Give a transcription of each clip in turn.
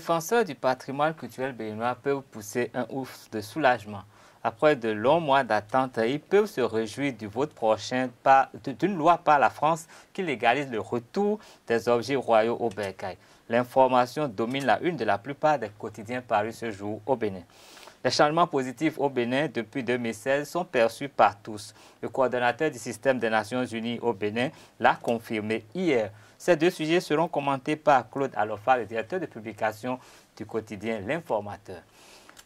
défenseurs du patrimoine culturel béninois peuvent pousser un ouf de soulagement. Après de longs mois d'attente, ils peuvent se réjouir du vote prochain d'une loi par la France qui légalise le retour des objets royaux au bercail. L'information domine la une de la plupart des quotidiens parus ce jour au Bénin. Les changements positifs au Bénin depuis 2016 sont perçus par tous. Le coordonnateur du système des Nations Unies au Bénin l'a confirmé hier. Ces deux sujets seront commentés par Claude Alofa, le directeur de publication du quotidien L'Informateur.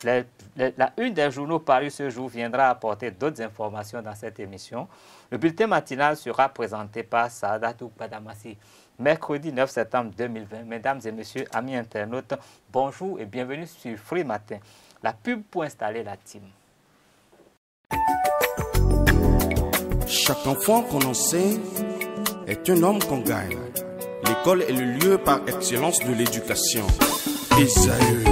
La une des journaux parus ce jour viendra apporter d'autres informations dans cette émission. Le bulletin matinal sera présenté par Saadatou Badamassi. Mercredi 9 septembre 2020. Mesdames et messieurs, amis internautes, bonjour et bienvenue sur Free Matin. La pub pour installer la team. Chaque enfant qu'on enseigne est un homme qu'on gagne. L'école est le lieu par excellence de l'éducation. Esaü.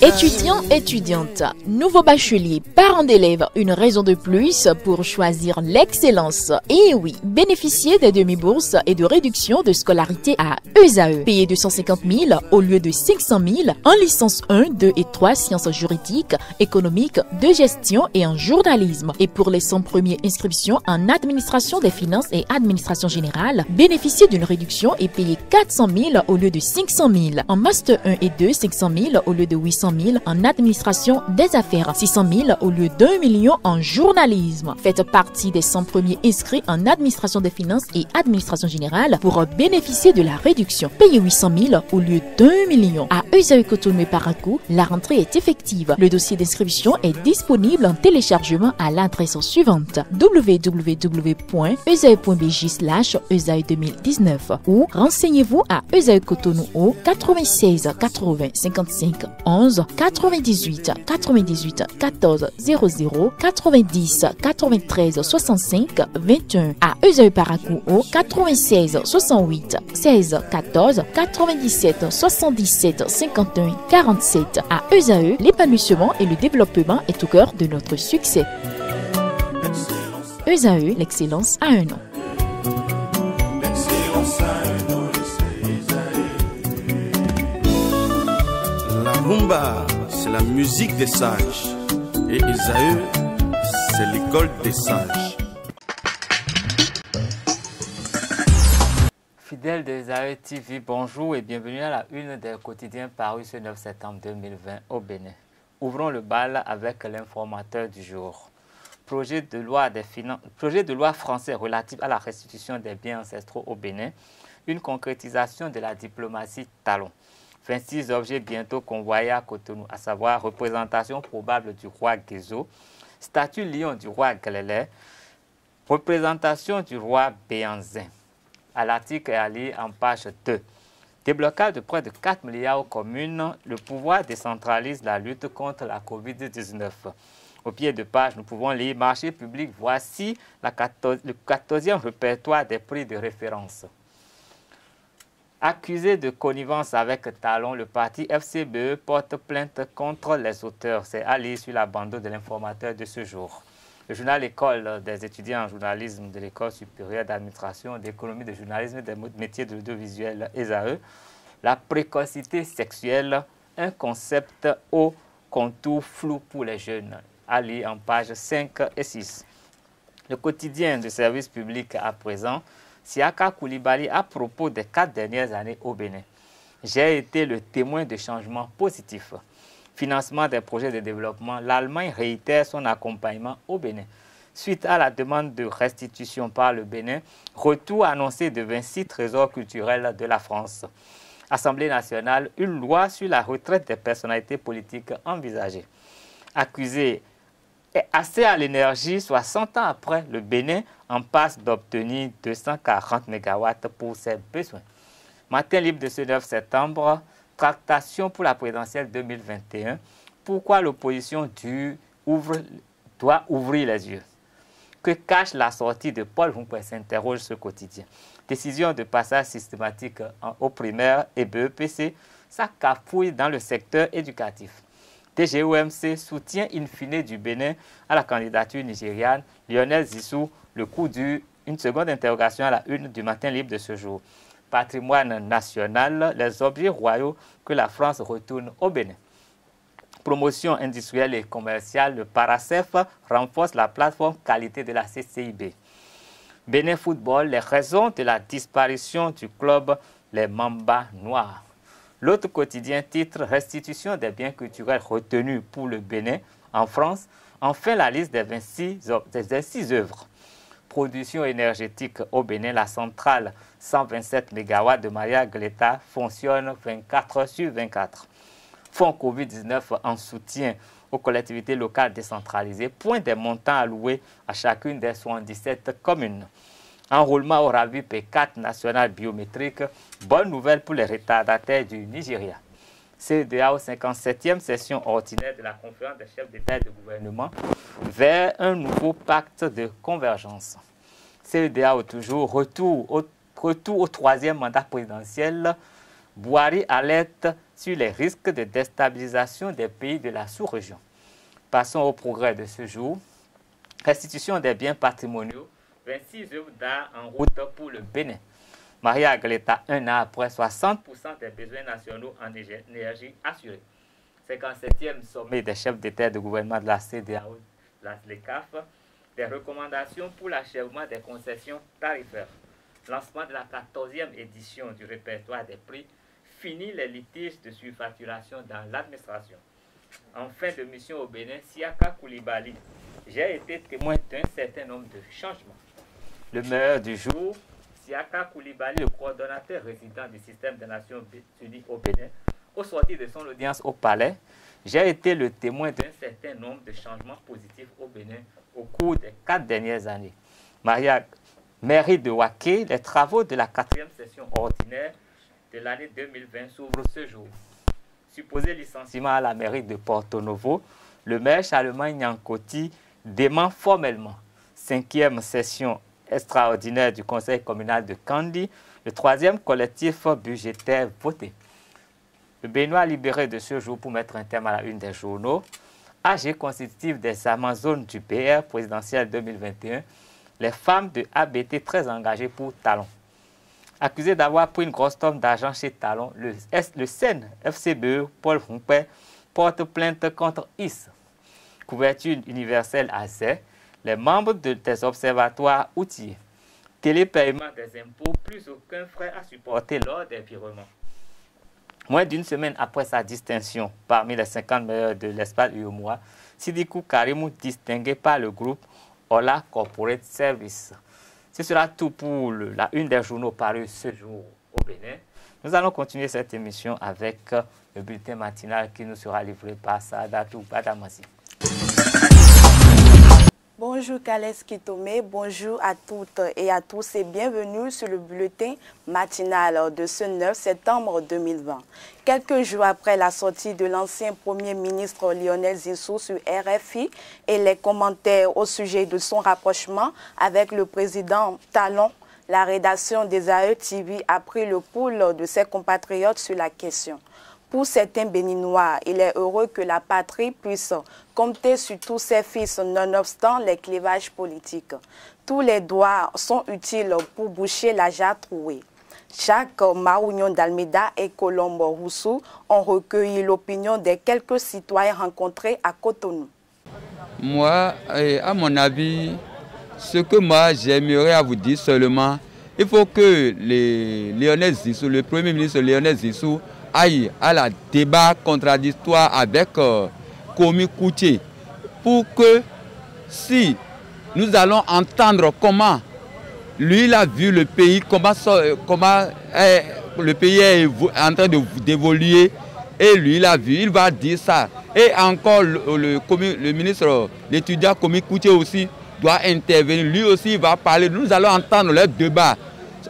Étudiants, étudiantes, nouveaux bacheliers, parents d'élèves, une raison de plus pour choisir l'excellence. Et oui, bénéficier des demi-bourses et de réductions de scolarité à ESAE. Payer 250 000 au lieu de 500 000 en licence 1, 2 et 3 sciences juridiques, économiques, de gestion et en journalisme. Et pour les 100 premières inscriptions en administration des finances et administration générale, bénéficier d'une réduction et payer 400 000 au lieu de 500 000. En master 1 et 2, 500 000 au lieu de 800 000 en administration des affaires, 600 000 au lieu d'1 million en journalisme. Faites partie des 100 premiers inscrits en administration des finances et administration générale pour bénéficier de la réduction. Payez 800 000 au lieu d'1 million. À ESAE Cotonou et Parakou, la rentrée est effective. Le dossier d'inscription est disponible en téléchargement à l'adresse suivante www.esae.bj/ESAE 2019 ou renseignez-vous à ESAE Cotonou au 96 80 55 11 98 98 14 00 90 93 65 21 à ESAE Parakou au 96 68 16 14 97 77 51 47 à ESAE, l'épanouissement et le développement est au cœur de notre succès. ESAE, l'excellence à un nom. La rumba, c'est la musique des sages. Et Esaü, c'est l'école des sages. Fidèles de ESAE TV, bonjour et bienvenue à la une des quotidiens parus ce 9 septembre 2020 au Bénin. Ouvrons le bal avec l'informateur du jour. Projet de loi français relatif à la restitution des biens ancestraux au Bénin, une concrétisation de la diplomatie talon. 26 objets bientôt convoyés à Cotonou, à savoir représentation probable du roi Guézo, statue lion du roi Galélé, représentation du roi Béanzin. À l'article est à lire en page 2. Déblocage de près de 4 milliards aux communes, le pouvoir décentralise la lutte contre la COVID-19. Au pied de page, nous pouvons lire marché public, voici le 14e répertoire des prix de référence. Accusé de connivence avec Talon, le parti FCBE porte plainte contre les auteurs. C'est à lire sur la bande de l'informateur de ce jour. Le journal École des étudiants en journalisme de l'École supérieure d'administration, d'économie, de journalisme et des métiers de l'audiovisuel ESAE. La précocité sexuelle, un concept au contour flou pour les jeunes. À lire en pages 5 et 6. Le quotidien de service public à présent. Siaka Koulibaly à propos des 4 dernières années au Bénin. J'ai été le témoin de changements positifs. Financement des projets de développement, l'Allemagne réitère son accompagnement au Bénin. Suite à la demande de restitution par le Bénin, retour annoncé de 26 trésors culturels de la France. Assemblée nationale, une loi sur la retraite des personnalités politiques envisagée. Accusé et assez à l'énergie, 60 ans après, le Bénin en passe d'obtenir 240 MW pour ses besoins. Matin libre de ce 9 septembre, tractation pour la présidentielle 2021. Pourquoi l'opposition doit ouvrir les yeux? Que cache la sortie de Paul Humphrey, s'interroge ce quotidien. Décision de passage systématique au primaire et BEPC, ça cafouille dans le secteur éducatif. DGOMC soutient in fine du Bénin à la candidature nigériane. Lionel Zissou, le coup dur, une seconde interrogation à la une du matin libre de ce jour. patrimoine national, les objets royaux que la France retourne au Bénin. Promotion industrielle et commerciale, le Paracef renforce la plateforme qualité de la CCIB. Bénin Football, les raisons de la disparition du club Les Mambas Noirs. L'autre quotidien titre restitution des biens culturels retenus pour le Bénin en France. Enfin, la liste des 26 œuvres. Production énergétique au Bénin, la centrale 127 MW de Maria Gleta fonctionne 24 heures sur 24. Fonds Covid-19 en soutien aux collectivités locales décentralisées, point des montants alloués à chacune des 77 communes. Enrôlement au RAVU P4 national biométrique, bonne nouvelle pour les retardataires du Nigeria. CEDEAO 57e session ordinaire de la conférence des chefs d'État et de gouvernement vers un nouveau pacte de convergence. CEDEAO toujours, retour au troisième mandat présidentiel. Buhari alerte sur les risques de déstabilisation des pays de la sous-région. Passons au progrès de ce jour. Restitution des biens patrimoniaux, 26 œuvres d'art en route pour le Bénin. Maria Gleta, un an après, 60% des besoins nationaux en énergie assurés. 57e sommet des chefs d'État et de gouvernement de la CEDEAO, la CLECAF, des recommandations pour l'achèvement des concessions tarifaires. Lancement de la 14e édition du répertoire des prix, fini les litiges de surfacturation dans l'administration. En fin de mission au Bénin, Siaka Koulibaly, j'ai été témoin d'un certain nombre de changements. Le meilleur du jour, Siaka Koulibaly, le coordonnateur résident du système des Nations Unies au Bénin, au sortir de son audience au palais, j'ai été le témoin d'un certain nombre de changements positifs au Bénin au cours des 4 dernières années. Mairie de Waké, les travaux de la 4e session ordinaire de l'année 2020 s'ouvrent ce jour. Supposé licenciement à la mairie de Porto Novo, le maire Charlemagne Nyankoti dément formellement. 5e session extraordinaire du conseil communal de Kandi, le 3e collectif budgétaire voté. Le Béninois libéré de ce jour pour mettre un terme à la une des journaux. AG constitutif des Amazones du PR présidentiel 2021. Les femmes de ABT très engagées pour Talon. Accusé d'avoir pris une grosse somme d'argent chez Talon, le SEN FCBE Paul Humpé porte plainte contre IS. Couverture universelle ASE, les membres des observatoires outillés. Télépaiement des impôts, plus aucun frais à supporter lors des virements. Moins d'une semaine après sa distinction parmi les 50 meilleurs de l'espace UEMOA, Sidikou Karimou distingué par le groupe Ola Corporate Service. Ce sera tout pour la une des journaux parus ce jour au Bénin. Nous allons continuer cette émission avec le bulletin matinal qui nous sera livré par Saadatou Badamasi. Bonjour Kales Kitome, bonjour à toutes et à tous et bienvenue sur le bulletin matinal de ce 9 septembre 2020. Quelques jours après la sortie de l'ancien Premier ministre Lionel Zinsou sur RFI et les commentaires au sujet de son rapprochement avec le président Talon, la rédaction des AE TV a pris le pouls de ses compatriotes sur la question. Pour certains Béninois, il est heureux que la patrie puisse compter sur tous ses fils, nonobstant les clivages politiques. Tous les doigts sont utiles pour boucher la jarre trouée. Jacques Maounion d'Almeida et Colombo Rousseau ont recueilli l'opinion des quelques citoyens rencontrés à Cotonou. Moi, à mon avis, ce que moi j'aimerais vous dire seulement, il faut que Lionel Zinsou, le Premier ministre Lionel Zinsou, aille à la débat contradictoire avec Komi Koutié pour que si nous allons entendre comment lui il a vu le pays, comment le pays est en train d'évoluer et lui il a vu, il va dire ça. Et encore le ministre, l'étudiant Komi Koutié aussi doit intervenir, lui aussi il va parler, nous allons entendre leur débat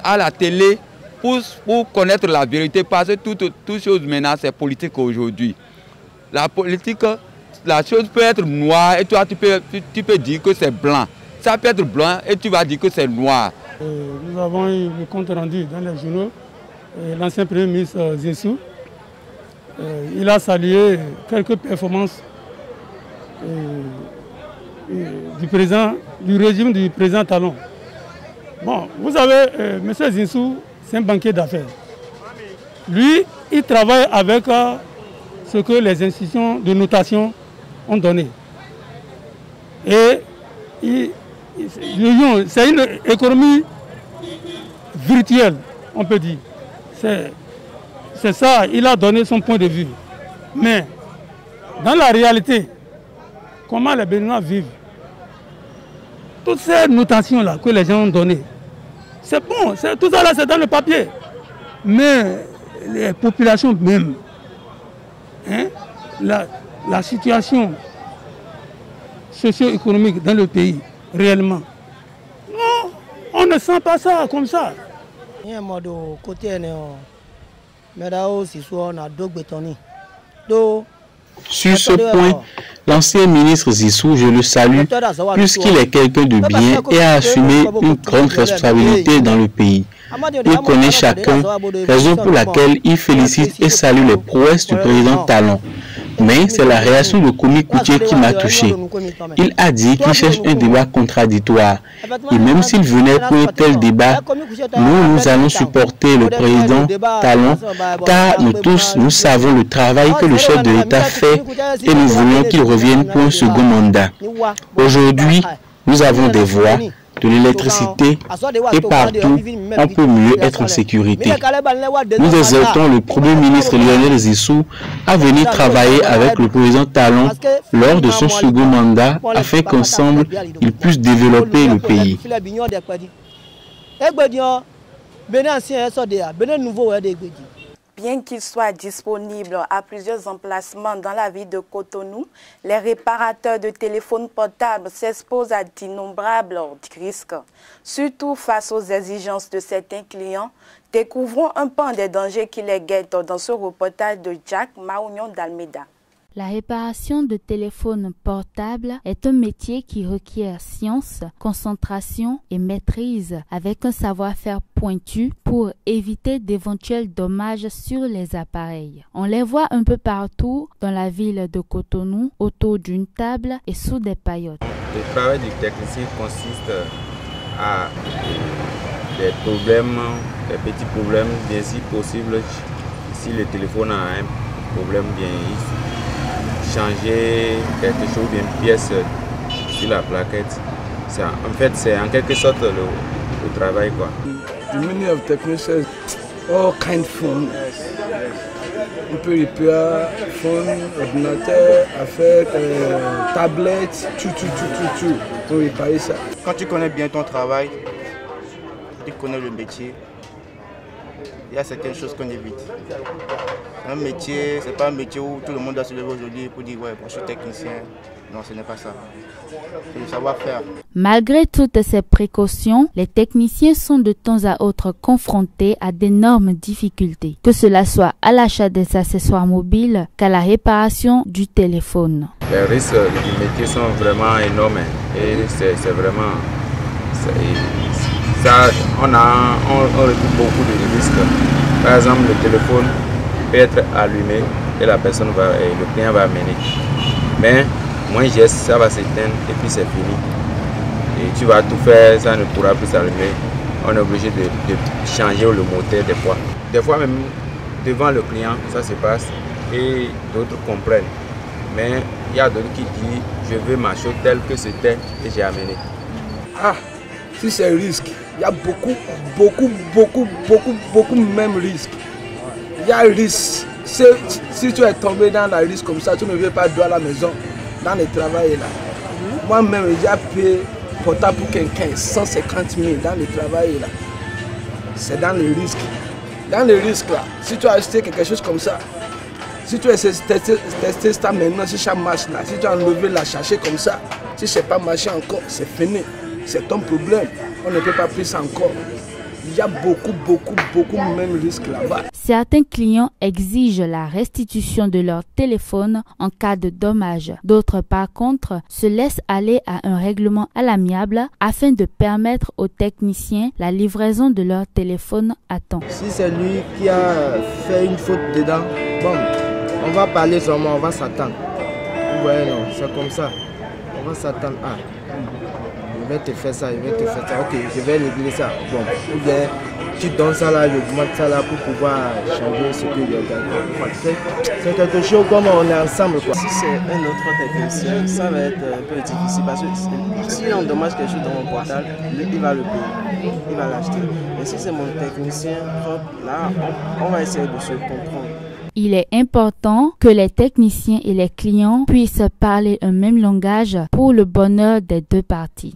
à la télé pour connaître la vérité, parce que toute chose maintenant c'est politique aujourd'hui. La politique, la chose peut être noire et toi tu peux dire que c'est blanc. Ça peut être blanc et tu vas dire que c'est noir. Nous avons eu le compte rendu dans les journaux. L'ancien Premier ministre Zinsou, il a salué quelques performances du régime du président Talon. Bon, vous savez, M. Zinsou, c'est un banquier d'affaires. Lui, il travaille avec ce que les institutions de notation ont donné. Et c'est une économie virtuelle, on peut dire. C'est ça, il a donné son point de vue. Mais dans la réalité, comment les Béninois vivent, toutes ces notations-là que les gens ont données, c'est bon, tout ça là c'est dans le papier. Mais les populations même, hein, la situation socio-économique dans le pays, réellement, non, on ne sent pas ça comme ça. Sur ce point, l'ancien ministre Zissou, je le salue, puisqu'il est quelqu'un de bien et a assumé une grande responsabilité dans le pays. Il connaît chacun, raison pour laquelle il félicite et salue les prouesses du président Talon. Mais c'est la réaction de Komi Koutié qui m'a touché. Il a dit qu'il cherche un débat contradictoire. Et même s'il venait pour un tel débat, nous allons supporter le président Talon, car nous tous, nous savons le travail que le chef de l'État fait et nous voulons qu'il revienne pour un second mandat. Aujourd'hui, nous avons des voix, de l'électricité et partout, on peut mieux être en sécurité. Nous exhortons le Premier ministre Lionel Zissou à venir travailler avec le président Talon lors de son second mandat afin qu'ensemble, ils puissent développer le pays. Bien qu'il soit disponible à plusieurs emplacements dans la ville de Cotonou, les réparateurs de téléphones portables s'exposent à d'innombrables risques. Surtout face aux exigences de certains clients, découvrons un pan des dangers qui les guettent dans ce reportage de Jack Maounion d'Almeida. La réparation de téléphones portables est un métier qui requiert science, concentration et maîtrise avec un savoir-faire pointu pour éviter d'éventuels dommages sur les appareils. On les voit un peu partout dans la ville de Cotonou, autour d'une table et sous des paillotes. Le travail du technicien consiste à des problèmes, des petits problèmes, bien si possible, si le téléphone a un problème, bien changer quelque chose, une pièce sur la plaquette. En fait, c'est en quelque sorte le travail, quoi. Many of technicians, all kind of phone. On peut réparer phone, ordinateur, affaires, tablette, tout. On peut réparer ça. Quand tu connais bien ton travail, tu connais le métier, il y a certaines choses qu'on évite. Un métier, c'est pas un métier où tout le monde doit se lever aujourd'hui pour dire ouais, je suis technicien. Non, ce n'est pas ça. C'est le savoir-faire. Malgré toutes ces précautions, les techniciens sont de temps à autre confrontés à d'énormes difficultés, que cela soit à l'achat des accessoires mobiles qu'à la réparation du téléphone. Les risques du métier sont vraiment énormes et c'est vraiment... Ça, on retrouve beaucoup de risques. Par exemple, le téléphone peut être allumé et la personne le client va amener. Mais moins geste, ça va s'éteindre et puis c'est fini. Et tu vas tout faire, ça ne pourra plus s'allumer. On est obligé de changer le moteur des fois. Des fois même devant le client, ça se passe et d'autres comprennent. Mais il y a d'autres qui disent je veux ma chose telle que c'était et j'ai amené. Ah, si c'est risque, il y a beaucoup même risque. Il y a risque. Si tu es tombé dans la risque comme ça, tu ne viens pas droit à la maison, dans le travail là. Moi-même, j'ai payé portable pour quelqu'un 150 000 dans le travail là. C'est dans le risque. Dans le risque là, si tu as acheté quelque chose comme ça, si tu as testé ça maintenant, si ça marche là, si tu as enlevé la chercher comme ça, si c'est pas marché encore, c'est fini. C'est ton problème. On ne peut pas plus encore. Il y a beaucoup même risques là-bas. Certains clients exigent la restitution de leur téléphone en cas de dommage. D'autres, par contre, se laissent aller à un règlement à l'amiable afin de permettre aux techniciens la livraison de leur téléphone à temps. Si c'est lui qui a fait une faute dedans, bon, on va parler seulement, on va s'attendre. Vous voyez, non, c'est comme ça. On va s'attendre à. Je vais te faire ça, je vais te faire ça, ok, je vais régler ça. Bon, ou bien tu donnes ça là, je demande ça là pour pouvoir changer ce que je gagne. C'est quelque chose comme on est ensemble, quoi. Si c'est un autre technicien, ça va être un peu difficile parce que si on endommage quelque chose dans mon portable, il va le payer, il va l'acheter. Mais si c'est mon technicien, là, on va essayer de se comprendre. Il est important que les techniciens et les clients puissent parler un même langage pour le bonheur des deux parties.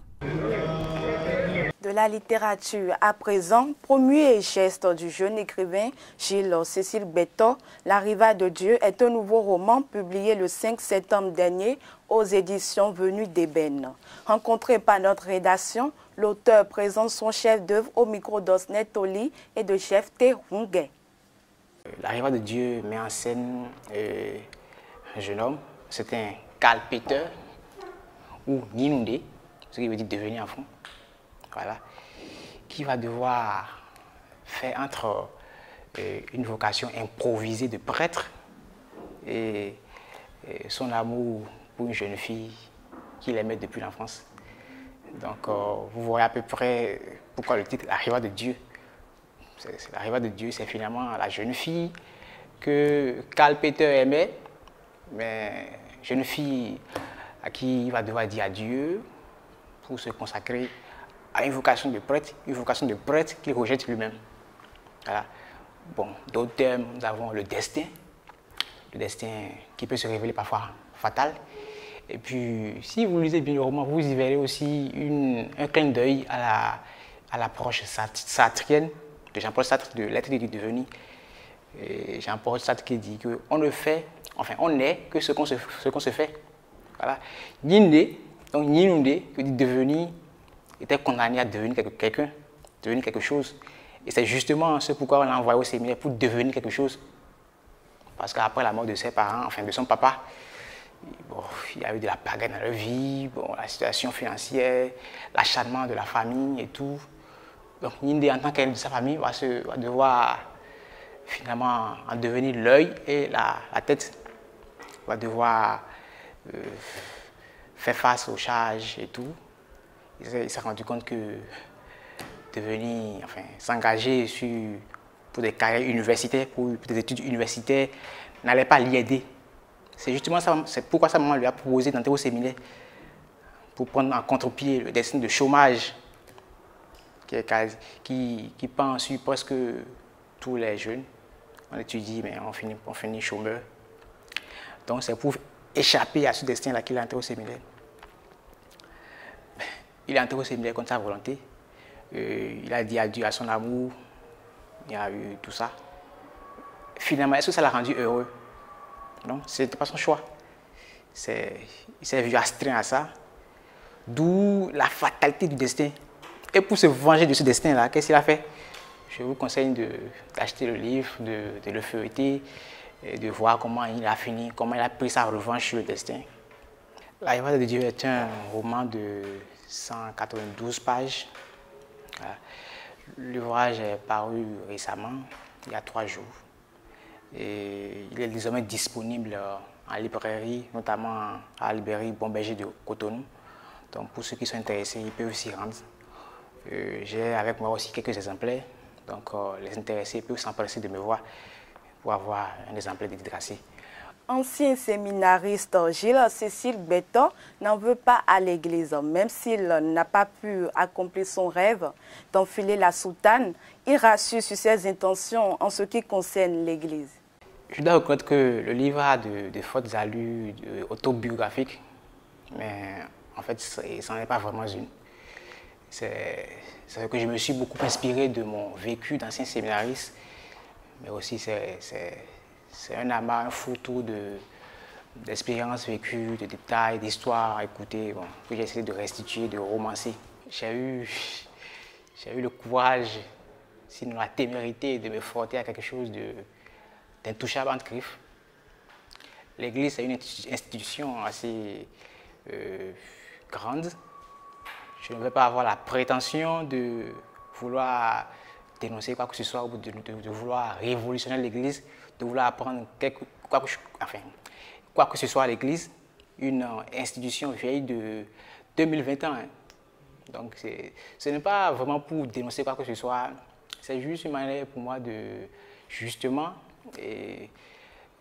De la littérature à présent, Promuer et geste du jeune écrivain Gilles Cécile Béthor, La Riva de Dieu est un nouveau roman publié le 5 septembre dernier aux éditions Venues d'Ébène. Rencontré par notre rédaction, l'auteur présente son chef d'œuvre au micro d'Osnet Toli et de chef Terungue. La Riva de Dieu met en scène un jeune homme, c'est un Karl Peter ou Ninundé, ce qui veut dire devenir enfant. Voilà, qui va devoir faire entre une vocation improvisée de prêtre et son amour pour une jeune fille qu'il aimait depuis l'enfance. Donc, vous voyez à peu près pourquoi le titre La Riva de Dieu. La Riva de Dieu, c'est finalement la jeune fille que Karl Peter aimait, mais jeune fille à qui il va devoir dire adieu pour se consacrer à une vocation de prêtre qu'il rejette lui-même. Voilà. Bon, d'autres termes, nous avons le destin qui peut se révéler parfois fatal. Et puis, si vous lisez bien le roman, vous y verrez aussi un clin d'œil à l'approche sartrienne de Jean-Paul Sartre de L'être du devenir. Jean-Paul Sartre qui dit qu'on ne fait, enfin, on n'est que ce qu'on se fait. Voilà. Nindé, donc Ninundé, qui dit devenir, était condamné à devenir quelqu'un, devenir quelque chose. Et c'est justement ce pourquoi on l'a envoyé au séminaire, pour devenir quelque chose. Parce qu'après la mort de ses parents, enfin de son papa, bon, il y a eu de la pagaille dans leur vie, bon, la situation financière, l'acharnement de la famille et tout. Donc Nindé, en tant qu'aide de sa famille, va devoir finalement en devenir l'œil et la tête. Va devoir faire face aux charges et tout. Il s'est rendu compte que devenir, enfin, s'engager pour des carrières universitaires, pour des études universitaires, n'allait pas l'y aider. C'est justement ça, c'est pourquoi sa maman lui a proposé d'entrer au séminaire, pour prendre en contre-pied le destin de chômage qui pend sur presque tous les jeunes. On étudie, mais on finit chômeur. Donc c'est pour échapper à ce destin-là qu'il est entré au séminaire. Il est entré au séminaire contre sa volonté. Il a dit adieu à son amour. Il y a eu tout ça. Finalement, est-ce que ça l'a rendu heureux? Non, ce n'était pas son choix. Il s'est vu astreint à ça. D'où la fatalité du destin. Et pour se venger de ce destin-là, qu'est-ce qu'il a fait? Je vous conseille d'acheter le livre, de le feuilleter, et de voir comment il a fini, comment il a pris sa revanche sur le destin. La Riva de Dieu est un roman de 192 pages. L'ouvrage est paru récemment, il y a 3 jours. Et il est désormais disponible en librairie, notamment à la librairie Bon Berger de Cotonou. Donc pour ceux qui sont intéressés, ils peuvent s'y rendre. J'ai avec moi aussi quelques exemplaires. Donc les intéressés peuvent s'empresser de me voir pour avoir un exemplaire dédicacé. Ancien séminariste Gilles Cécile Béthor n'en veut pas à l'Église. Même s'il n'a pas pu accomplir son rêve d'enfiler la soutane, il rassure sur ses intentions en ce qui concerne l'Église. Je dois reconnaître que le livre a de fortes allures autobiographiques, mais en fait, ça n'en est pas vraiment une. C'est que je me suis beaucoup inspiré de mon vécu d'ancien séminariste, mais aussi c'est un amas, un fourre-tout d'expériences vécues, de détails, d'histoires à écouter, bon, que j'ai essayé de restituer, de romancer. J'ai eu le courage, sinon la témérité, de me frotter à quelque chose d'intouchable entre griffes. L'Église est une institution assez grande. Je ne vais pas avoir la prétention de vouloir dénoncer quoi que ce soit, ou de vouloir révolutionner l'Église, de vouloir apprendre quoi que ce soit à l'Église, une institution vieille de 2020 ans. Hein. Donc ce n'est pas vraiment pour dénoncer quoi que ce soit, c'est juste une manière pour moi de justement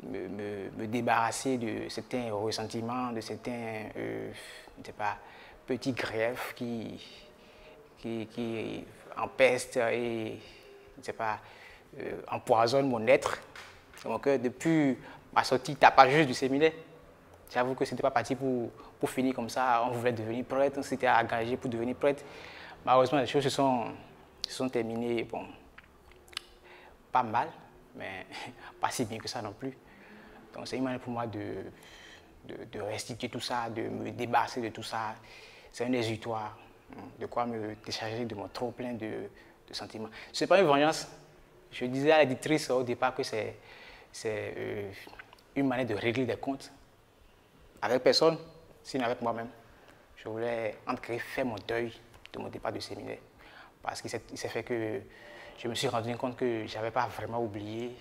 me débarrasser de certains ressentiments, de certains je sais pas, petits griefs qui empestent et je sais pas, empoisonnent mon être. Donc depuis ma sortie tapageuse du séminaire, j'avoue que ce n'était pas parti pour finir comme ça. On voulait devenir prêtre, on s'était engagé pour devenir prêtre. Malheureusement, les choses se sont terminées, bon, pas mal, mais pas si bien que ça non plus. Donc c'est une manière pour moi de restituer tout ça, de me débarrasser de tout ça. C'est un exutoire, de quoi me décharger de mon trop plein de sentiments. Ce n'est pas une vengeance. Je disais à l'éditrice au départ que c'est une manière de régler des comptes avec personne, sinon avec moi-même. Je voulais, entre guillemets, faire mon deuil de mon départ du séminaire. Parce qu'il s'est fait que je me suis rendu compte que je n'avais pas vraiment oublié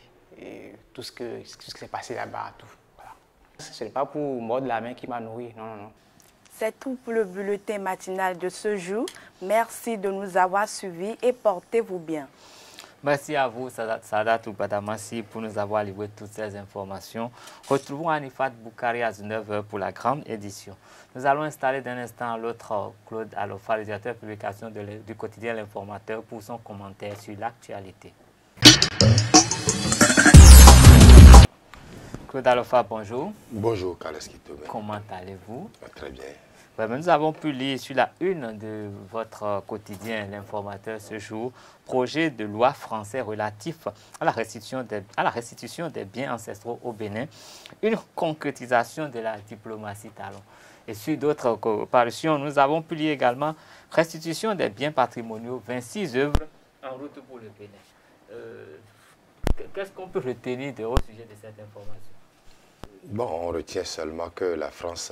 tout ce qui s'est passé là-bas. Voilà. Ce n'est pas pour mordre la main qui m'a nourri, non, non, non. C'est tout pour le bulletin matinal de ce jour. Merci de nous avoir suivis et portez-vous bien. Merci à vous, Sadatou Badamassi, pour nous avoir livré toutes ces informations. Retrouvons Anifat Boukari à 19h pour la grande édition. Nous allons installer d'un instant à l'autre Claude Alofa, le directeur de publication du quotidien L'Informateur, pour son commentaire sur l'actualité. Claude Alofa, bonjour. Bonjour, Carles Kitome. Comment allez-vous? Très bien. Nous avons pu lire sur la une de votre quotidien L'Informateur ce jour, projet de loi français relatif à la restitution des biens ancestraux au Bénin, une concrétisation de la diplomatie talon. Et sur d'autres parutions, nous avons pu lire également restitution des biens patrimoniaux, 26 œuvres en route pour le Bénin. Qu'est-ce qu'on peut retenir au sujet de cette information? Bon, on retient seulement que la France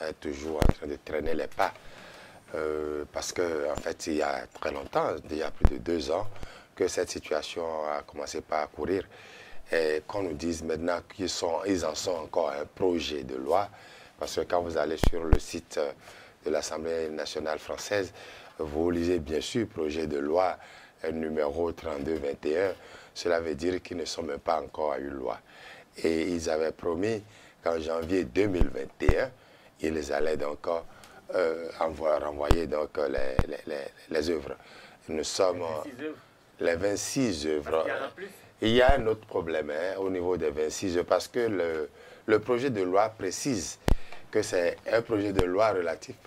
est toujours en train de traîner les pas. Parce qu'en fait, il y a très longtemps, il y a plus de 2 ans, que cette situation a commencé par courir. Et qu'on nous dise maintenant qu'ils en sont encore un projet de loi, parce que quand vous allez sur le site de l'Assemblée nationale française, vous lisez bien sûr projet de loi numéro 3221, cela veut dire qu'ils ne sont même pas encore à une loi. Et ils avaient promis qu'en janvier 2021, ils allaient donc renvoyer donc les œuvres. Nous sommes les 26 œuvres. Il y a un autre problème au niveau des 26 œuvres, parce que le projet de loi précise que c'est un projet de loi relatif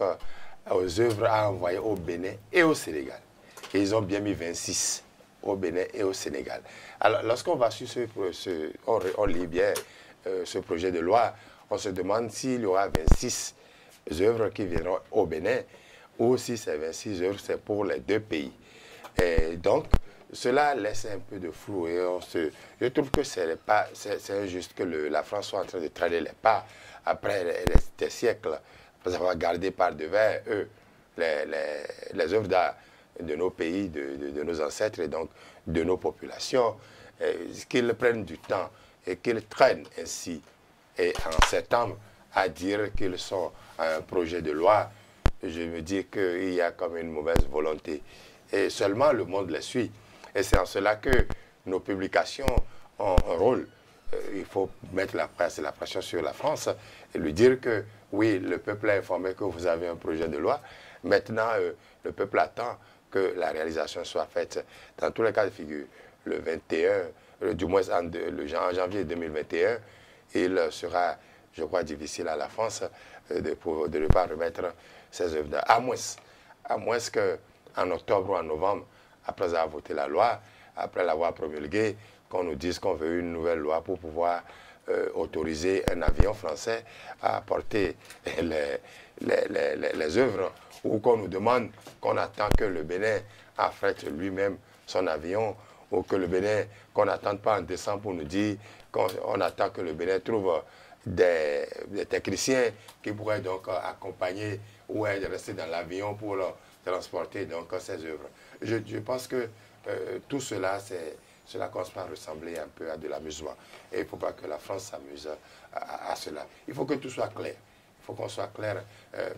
aux œuvres à envoyer au Bénin et au Sénégal. Et ils ont bien mis 26 au Bénin et au Sénégal. Alors, lorsqu'on va sur on lit bien ce projet de loi, on se demande s'il y aura 26 œuvres qui viendront au Bénin ou si ces 26 œuvres, c'est pour les 2 pays. Et donc, cela laisse un peu de flou. Et je trouve que c'est injuste que la France soit en train de traîner les pas après des siècles, après avoir gardé par devers, eux, les œuvres d'art de nos pays, de nos ancêtres et donc de nos populations, qu'ils prennent du temps et qu'ils traînent ainsi et en septembre à dire qu'ils sont un projet de loi. Je me dis qu'il y a comme une mauvaise volonté et seulement le monde les suit. Et c'est en cela que nos publications ont un rôle. Il faut mettre la pression sur la France et lui dire que oui, le peuple a informé que vous avez un projet de loi. Maintenant, le peuple attend que la réalisation soit faite. Dans tous les cas de figure, le 21, du moins en janvier 2021, il sera, je crois, difficile à la France de ne pas remettre ses œuvres d'art. À moins qu'en octobre ou en novembre, après avoir voté la loi, après l'avoir promulguée, qu'on nous dise qu'on veut une nouvelle loi pour pouvoir autoriser un avion français à porter les œuvres, ou qu'on nous demande qu'on attend que le Bénin affrète lui-même son avion, ou que le Bénin, qu'on n'attende pas en décembre pour nous dire qu'on attend que le Bénin trouve des techniciens qui pourraient donc accompagner ou rester dans l'avion pour transporter donc ces œuvres. Je pense que tout cela, cela commence à ressembler un peu à de l'amusement. Et il ne faut pas que la France s'amuse à cela. Il faut que tout soit clair. Il faut qu'on soit clair,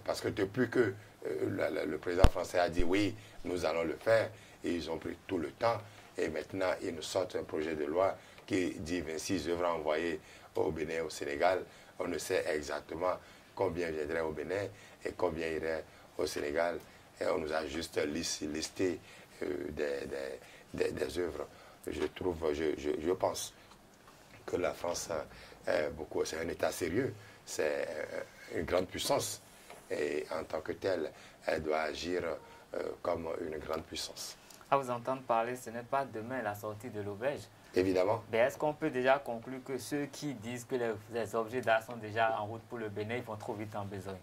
parce que depuis que le président français a dit oui, nous allons le faire, et ils ont pris tout le temps, et maintenant ils nous sortent un projet de loi qui dit 26 œuvres envoyées au Bénin et au Sénégal. On ne sait exactement combien viendrait au Bénin et combien irait au Sénégal. Et on nous a juste listé des œuvres. Je pense que la France c'est un État sérieux, c'est une grande puissance. Et en tant que telle, elle doit agir comme une grande puissance. À vous entendre parler, ce n'est pas demain la sortie de l'auberge. Évidemment. Mais est-ce qu'on peut déjà conclure que ceux qui disent que les objets d'art sont déjà en route pour le Bénin, ils vont trop vite en besogne?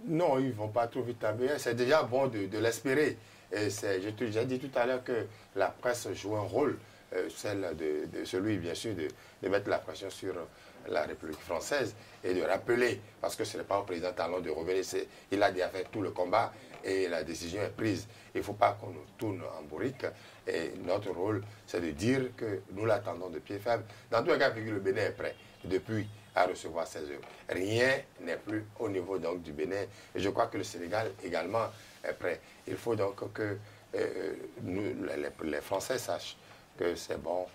Non, ils ne vont pas trop vite en besogne. C'est déjà bon de l'espérer. J'ai dit tout à l'heure que la presse joue un rôle, celle de celui, bien sûr, de mettre la pression sur la République française et de rappeler, parce que ce n'est pas au président Talon de revenir, il a déjà fait tout le combat et la décision est prise. Il ne faut pas qu'on nous tourne en bourrique. Et notre rôle, c'est de dire que nous l'attendons de pied ferme. Dans tous les cas, le Bénin est prêt depuis à recevoir ces œuvres. Rien n'est plus au niveau donc du Bénin. Et je crois que le Sénégal également est prêt. Il faut donc que les Français sachent que c'est bon.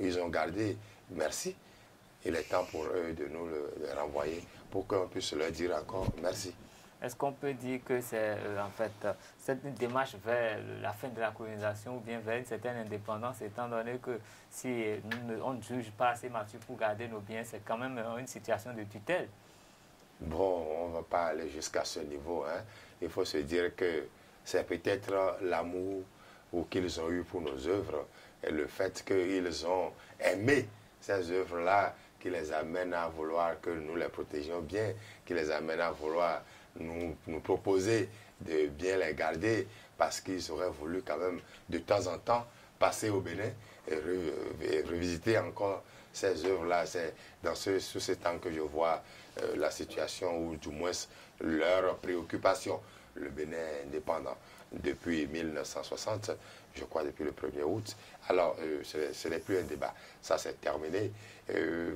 Ils ont gardé. Merci. Il est temps pour eux de nous le renvoyer pour qu'on puisse leur dire encore merci. Est-ce qu'on peut dire que c'est en fait cette démarche vers la fin de la colonisation ou bien vers une certaine indépendance, étant donné que si on ne juge pas assez mature pour garder nos biens, c'est quand même une situation de tutelle? Bon, on ne va pas aller jusqu'à ce niveau. Hein. Il faut se dire que c'est peut-être l'amour qu'ils ont eu pour nos œuvres et le fait qu'ils ont aimé ces œuvres-là qui les amène à vouloir que nous les protégions bien, qui les amène à vouloir nous proposer de bien les garder parce qu'ils auraient voulu quand même de temps en temps passer au Bénin et revisiter encore ces œuvres-là. C'est sous ces temps que je vois la situation ou du moins leur préoccupation. Le Bénin est indépendant depuis 1960, je crois depuis le 1er août. Alors, ce n'est plus un débat. Ça, c'est terminé.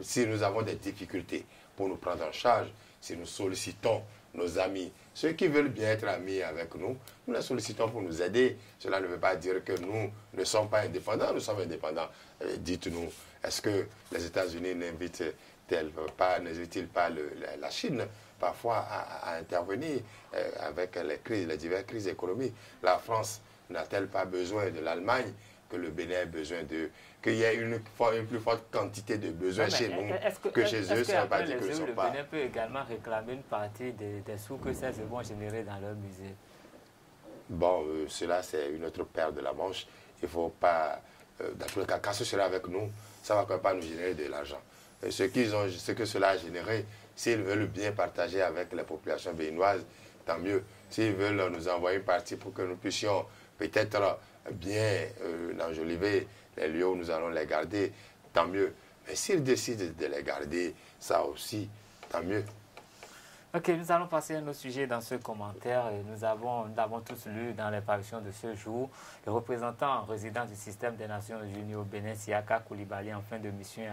Si nous avons des difficultés pour nous prendre en charge, si nous sollicitons nos amis, ceux qui veulent bien être amis avec nous, nous les sollicitons pour nous aider. Cela ne veut pas dire que nous ne sommes pas indépendants, nous sommes indépendants. Dites-nous, est-ce que les États-Unis n'invitent-ils pas la Chine parfois à intervenir avec les diverses crises économiques? La France n'a-t-elle pas besoin de l'Allemagne que le Bénin a besoin d'eux, qu'il y ait une plus forte quantité de besoins chez nous que chez eux, ça ne veut pas dire que ne sont pas. Le Bénin peut également réclamer une partie des sous que ces œuvres vont générer dans leur musée. Bon, cela c'est une autre paire de la manche. Il ne faut pas, dans tous les cas, quand ce sera avec nous, ça ne va quand même pas nous générer de l'argent. Ce que cela a généré, s'ils veulent bien partager avec les populations béninoises, tant mieux. S'ils veulent nous envoyer une partie pour que nous puissions peut-être bien enjoliver les lieux où nous allons les garder, tant mieux. Mais s'ils décident de les garder, ça aussi, tant mieux. Ok, nous allons passer à un autre sujet dans ce commentaire. Nous avons tous lu dans les parutions de ce jour. Le représentant résident du système des Nations Unies au Bénin, Siaka Koulibaly, en fin de mission,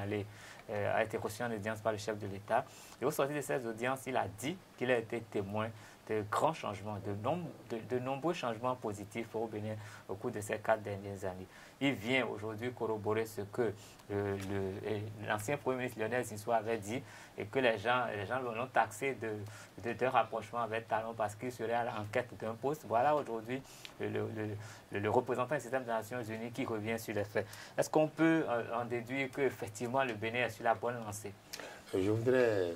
a été reçu en audience par le chef de l'État. Et au sortir de ces audiences, il a dit qu'il a été témoin de grands changements, de nombreux changements positifs au Bénin au cours de ces 4 dernières années. Il vient aujourd'hui corroborer ce que l'ancien Premier ministre Lionel Zinsou avait dit et que les gens l'ont taxé de rapprochement avec Talon parce qu'il serait à l'enquête d'un poste. Voilà aujourd'hui le représentant du système des Nations Unies qui revient sur les faits. Est-ce qu'on peut en déduire qu'effectivement le Bénin est sur la bonne lancée? Je voudrais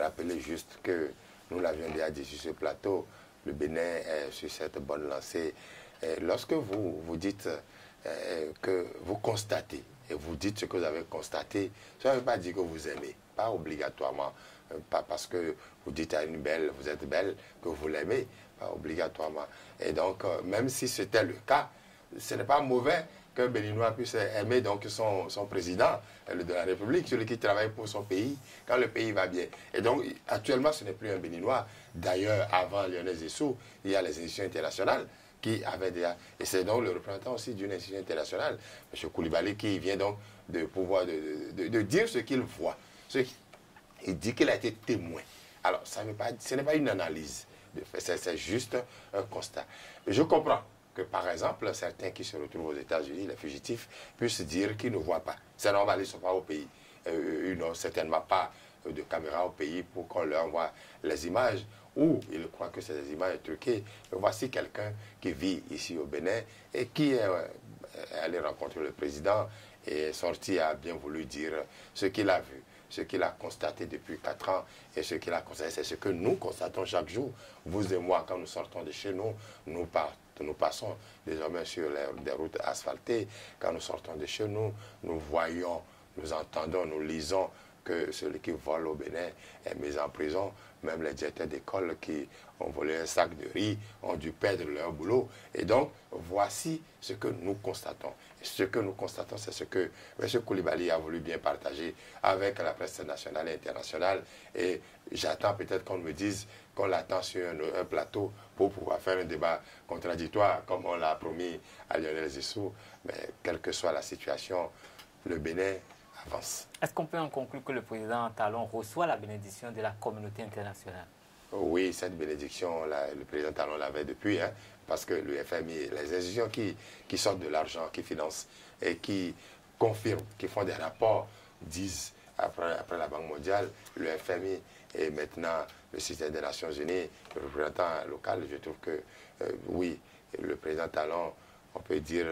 rappeler juste que nous l'avions déjà dit sur ce plateau, le Bénin est sur cette bonne lancée. Et lorsque vous dites que vous constatez, et vous dites ce que vous avez constaté, ça ne veut pas dire que vous aimez, pas obligatoirement, pas parce que vous dites à une belle, vous êtes belle, que vous l'aimez, pas obligatoirement. Et donc, même si c'était le cas, ce n'est pas mauvais qu'un Béninois puisse aimer donc son président de la République, celui qui travaille pour son pays, quand le pays va bien. Et donc, actuellement, ce n'est plus un Béninois. D'ailleurs, avant Lionel Zinsou, il y a les institutions internationales qui avaient déjà... Et c'est donc le représentant aussi d'une institution internationale, M. Koulibaly, qui vient donc de pouvoir de dire ce qu'il voit. Il dit qu'il a été témoin. Alors, ce n'est pas une analyse de fait, c'est juste un constat. Je comprends que, par exemple, certains qui se retrouvent aux États-Unis, les fugitifs, puissent dire qu'ils ne voient pas. C'est normal, ils ne sont pas au pays. Ils n'ont certainement pas de caméra au pays pour qu'on leur envoie les images, ou ils croient que c'est des images truquées. Voici quelqu'un qui vit ici au Bénin et qui est allé rencontrer le président et est sorti a bien voulu dire ce qu'il a vu, ce qu'il a constaté depuis 4 ans, et ce qu'il a constaté, c'est ce que nous constatons chaque jour. Vous et moi, quand nous sortons de chez nous, nous passons désormais sur des routes asphaltées. Quand nous sortons de chez nous, nous voyons, nous entendons, nous lisons que celui qui vole au Bénin est mis en prison. Même les directeurs d'école qui ont volé un sac de riz ont dû perdre leur boulot. Et donc, voici ce que nous constatons. Et ce que nous constatons, c'est ce que M. Koulibaly a voulu bien partager avec la presse nationale et internationale. Et j'attends peut-être qu'on me dise qu'on l'attend sur un plateau pour pouvoir faire un débat contradictoire, comme on l'a promis à Lionel Zissou. Mais quelle que soit la situation, le Bénin avance. Est-ce qu'on peut en conclure que le président Talon reçoit la bénédiction de la communauté internationale? Oui, cette bénédiction, le président Talon l'avait depuis, parce que le FMI, les institutions qui sortent de l'argent, qui financent et qui confirment, qui font des rapports, disent après la Banque mondiale, le FMI et maintenant le système des Nations Unies, le représentant local, je trouve que oui, le président Talon, on peut dire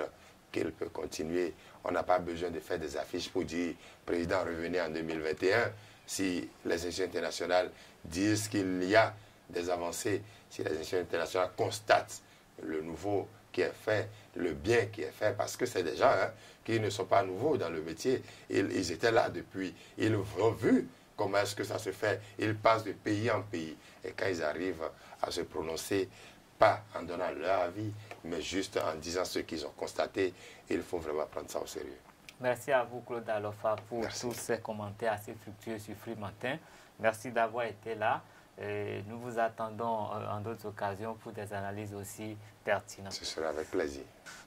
qu'il peut continuer. On n'a pas besoin de faire des affiches pour dire « Président, revenez en 2021 ». Si les institutions internationales disent qu'il y a des avancées, si les institutions internationales constatent le nouveau qui est fait, le bien qui est fait, parce que c'est des gens qui ne sont pas nouveaux dans le métier. Ils étaient là depuis. Ils ont vu comment est-ce que ça se fait. Ils passent de pays en pays. Et quand ils arrivent à se prononcer, pas en donnant leur avis, mais juste en disant ce qu'ils ont constaté, il faut vraiment prendre ça au sérieux. Merci à vous, Claude Alofa, pour tous ces commentaires assez fructueux sur Free Matin. Merci d'avoir été là. Et nous vous attendons en d'autres occasions pour des analyses aussi pertinentes. Ce sera avec plaisir.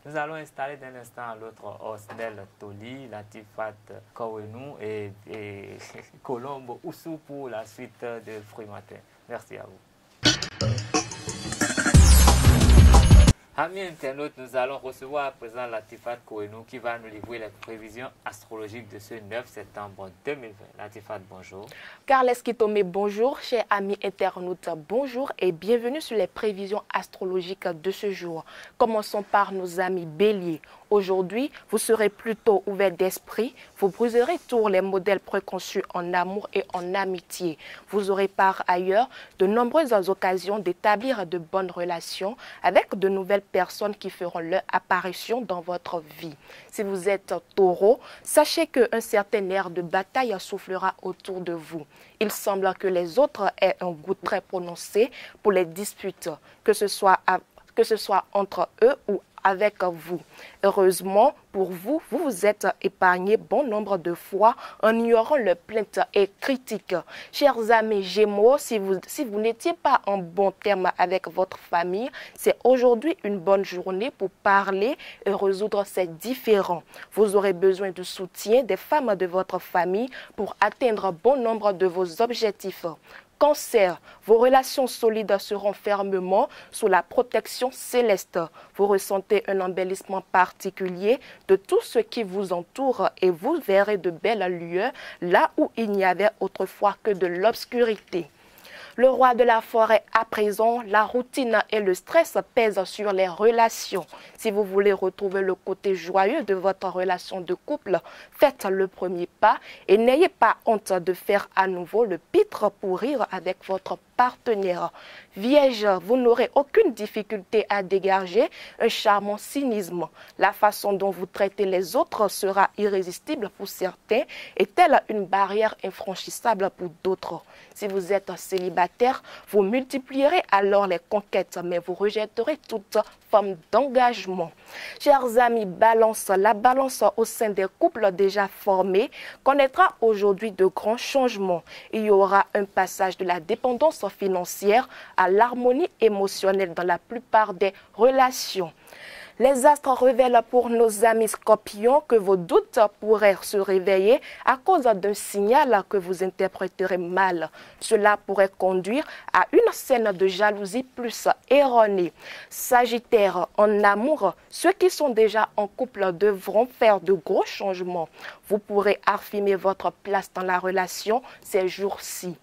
Nous allons installer d'un instant à l'autre Osnel Toli, Latifat Kowenou et Colombo Oussou pour la suite de Free Matin. Merci à vous. Amis internautes, nous allons recevoir à présent Latifat Kowenou qui va nous livrer les prévisions astrologiques de ce 9 septembre 2020. Latifat, bonjour. Carles Kitome, bonjour. Chers amis internautes, bonjour et bienvenue sur les prévisions astrologiques de ce jour. Commençons par nos amis béliers. Aujourd'hui, vous serez plutôt ouvert d'esprit. Vous briserez tous les modèles préconçus en amour et en amitié. Vous aurez par ailleurs de nombreuses occasions d'établir de bonnes relations avec de nouvelles personnes qui feront leur apparition dans votre vie. Si vous êtes taureau, sachez qu'un certain air de bataille soufflera autour de vous. Il semble que les autres aient un goût très prononcé pour les disputes, que ce soit entre eux ou avec vous. Heureusement pour vous, vous vous êtes épargné bon nombre de fois en ignorant leurs plaintes et critiques. Chers amis Gémeaux, si vous n'étiez pas en bon terme avec votre famille, c'est aujourd'hui une bonne journée pour parler et résoudre ces différends. Vous aurez besoin du soutien des femmes de votre famille pour atteindre bon nombre de vos objectifs. Cancer, vos relations solides seront fermement sous la protection céleste. Vous ressentez un embellissement particulier de tout ce qui vous entoure et vous verrez de belles lueurs là où il n'y avait autrefois que de l'obscurité. Le roi de la forêt à présent, la routine et le stress pèsent sur les relations. Si vous voulez retrouver le côté joyeux de votre relation de couple, faites le premier pas et n'ayez pas honte de faire à nouveau le pitre pour rire avec votre partenaire. Vierge, vous n'aurez aucune difficulté à dégager un charmant cynisme. La façon dont vous traitez les autres sera irrésistible pour certains et telle une barrière infranchissable pour d'autres. Si vous êtes célibataire, vous multiplierez alors les conquêtes, mais vous rejetterez toute forme d'engagement. Chers amis Balance, la balance au sein des couples déjà formés connaîtra aujourd'hui de grands changements. Il y aura un passage de la dépendance financière à l'harmonie émotionnelle dans la plupart des relations. Les astres révèlent pour nos amis scorpions que vos doutes pourraient se réveiller à cause d'un signal que vous interpréterez mal. Cela pourrait conduire à une scène de jalousie plus erronée. Sagittaire, en amour, ceux qui sont déjà en couple devront faire de gros changements. Vous pourrez affirmer votre place dans la relation ces jours-ci.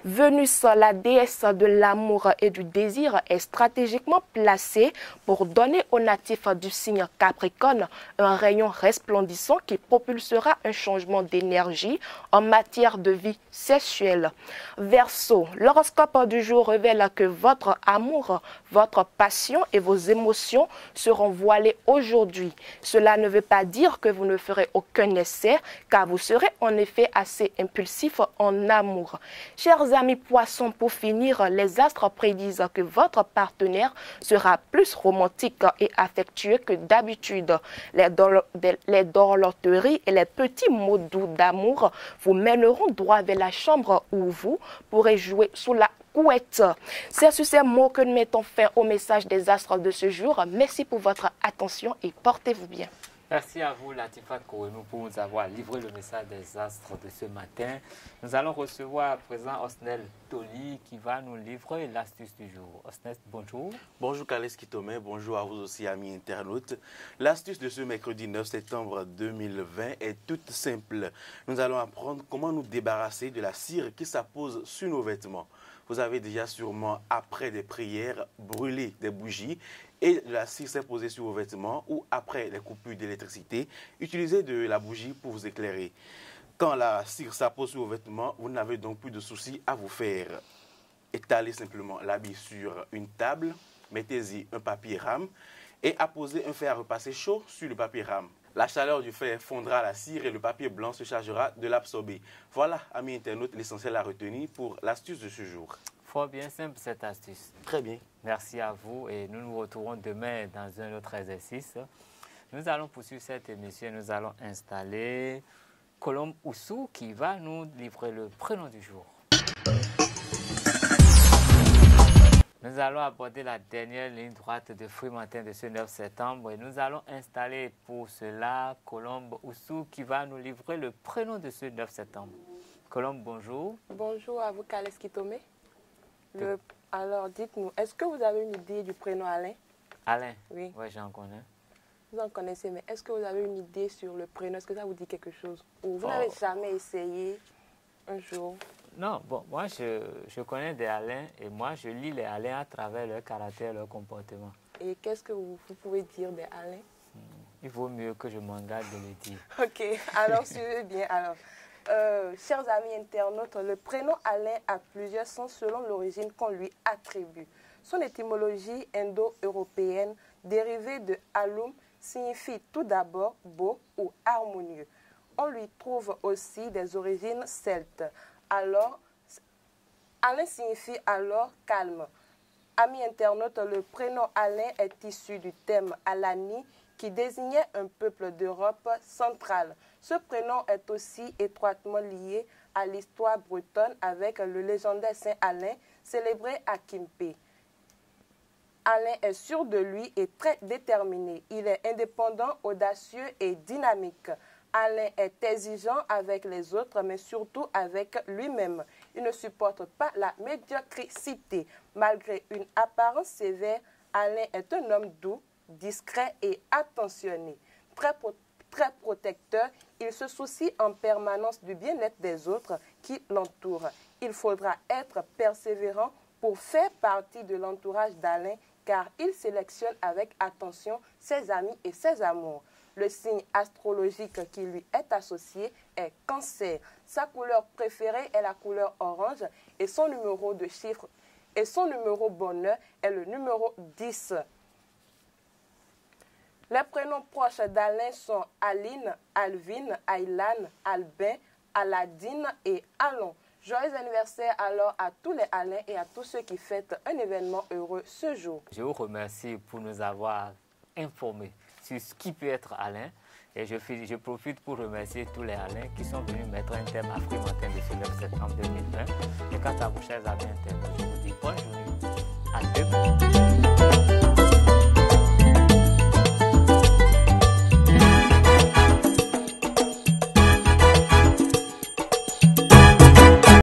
Vénus, la déesse de l'amour et du désir, est stratégiquement placée pour donner aux natifs du signe Capricorne un rayon resplendissant qui propulsera un changement d'énergie en matière de vie sexuelle. Verseau, l'horoscope du jour révèle que votre amour, votre passion et vos émotions seront voilées aujourd'hui. Cela ne veut pas dire que vous ne ferez aucun essai, car vous serez en effet assez impulsif en amour. Chers amis poissons, pour finir, les astres prédisent que votre partenaire sera plus romantique et affectueux que d'habitude. Les dorloteries et les petits mots doux d'amour vous mèneront droit vers la chambre où vous pourrez jouer sous la couette. C'est sur ces mots que nous mettons fin au message des astres de ce jour. Merci pour votre attention et portez-vous bien. Merci à vous, Latifa Kourenou, pour nous avoir livré le message des astres de ce matin. Nous allons recevoir à présent Osnel Toli qui va nous livrer l'astuce du jour. Osnel, bonjour. Bonjour Kales Kitome, bonjour à vous aussi amis internautes. L'astuce de ce mercredi 9 septembre 2020 est toute simple. Nous allons apprendre comment nous débarrasser de la cire qui s'appose sur nos vêtements. Vous avez déjà sûrement, après des prières, brûlé des bougies et la cire s'est posée sur vos vêtements, ou après les coupures d'électricité, utilisez de la bougie pour vous éclairer. Quand la cire s'appose sur vos vêtements, vous n'avez donc plus de soucis à vous faire. Étalez simplement l'habit sur une table, mettez-y un papier rame et apposez un fer à repasser chaud sur le papier rame. La chaleur du fer fondra la cire et le papier blanc se chargera de l'absorber. Voilà, amis internautes, l'essentiel à retenir pour l'astuce de ce jour. Fort bien simple cette astuce. Très bien. Merci à vous et nous nous retrouvons demain dans un autre exercice. Nous allons poursuivre cette émission. Nous allons installer Colombe Oussou qui va nous livrer le prénom du jour. Nous allons aborder la dernière ligne droite de Fruits Matin de ce 9 septembre et nous allons installer pour cela Colombe Oussou qui va nous livrer le prénom de ce 9 septembre. Colombe, bonjour. Bonjour à vous, Kales Kitome. Alors, dites-nous, est-ce que vous avez une idée du prénom Alain? Alain? Oui. Oui, j'en connais. Vous en connaissez, mais est-ce que vous avez une idée sur le prénom? Est-ce que ça vous dit quelque chose? Ou vous n'avez jamais essayé un jour? Non, bon, moi, je connais des Alains et moi, je lis les Alains à travers leur caractère, leur comportement. Et qu'est-ce que vous pouvez dire des Alains? Il vaut mieux que je m'en garde de le dire. Ok, alors suivez bien. Alors, chers amis internautes, le prénom Alain a plusieurs sens selon l'origine qu'on lui attribue. Son étymologie indo-européenne, dérivée de alum, signifie tout d'abord beau ou harmonieux. On lui trouve aussi des origines celtes. Alors, Alain signifie alors calme. Amis internautes, le prénom Alain est issu du terme Alani, qui désignait un peuple d'Europe centrale. Ce prénom est aussi étroitement lié à l'histoire bretonne avec le légendaire Saint Alain, célébré à Quimper. Alain est sûr de lui et très déterminé. Il est indépendant, audacieux et dynamique. Alain est exigeant avec les autres, mais surtout avec lui-même. Il ne supporte pas la médiocrité. Malgré une apparence sévère, Alain est un homme doux, discret et attentionné. Très protecteur, il se soucie en permanence du bien-être des autres qui l'entourent. Il faudra être persévérant pour faire partie de l'entourage d'Alain, car il sélectionne avec attention ses amis et ses amours. Le signe astrologique qui lui est associé est Cancer. Sa couleur préférée est la couleur orange et son numéro de chiffre et son numéro bonheur est le numéro 10. Les prénoms proches d'Alain sont Aline, Alvin, Aylan, Albin, Aladine et Alon. Joyeux anniversaire alors à tous les Alains et à tous ceux qui fêtent un événement heureux ce jour. Je vous remercie pour nous avoir informés sur ce qui peut être Alain. Et je profite pour remercier tous les Alains qui sont venus mettre un thème à Fruits Matin de ce 9 septembre 2020. Et quant à vous, chers amis internautes, je vous dis bonne journée. À demain.